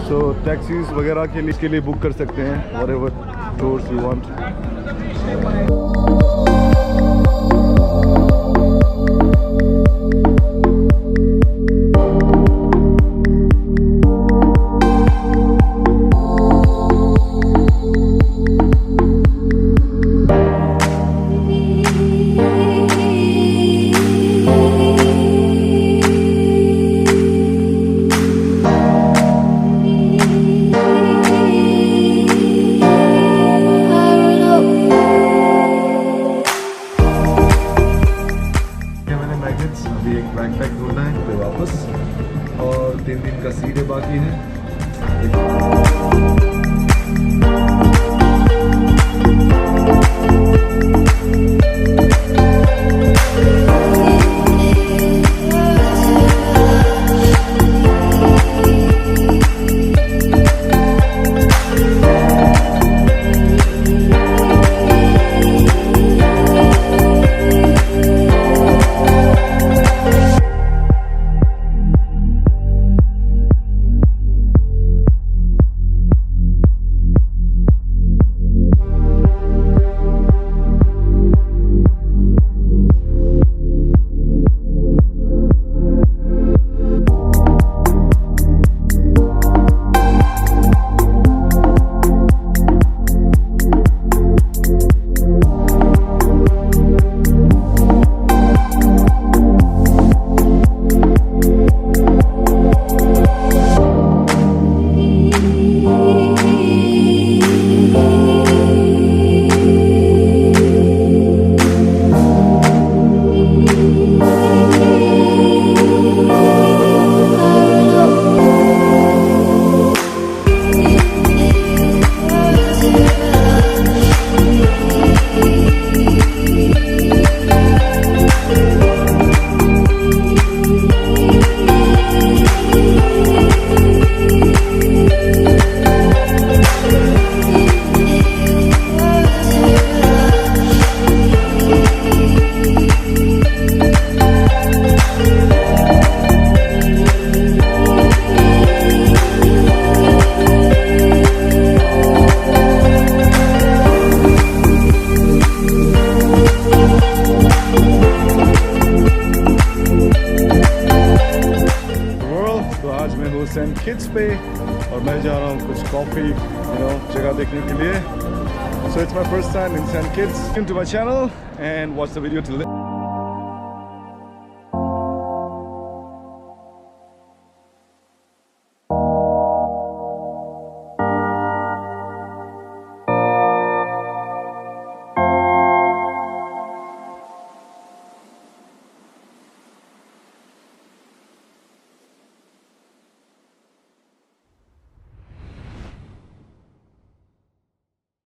सो taxis वगैरह के लिए बुक कर सकते हैं whatever tours you want. अभी एक बैकपैक ढूंढना है फिर वापस, और 3 दिन का सीधे बाकी है. सेंट किट्स पे और मैं जा रहा हूँ कुछ कॉफ़ी जगह देखने के लिए. So it's my first time in St. Kitts. Welcome to my channel and watch the video till the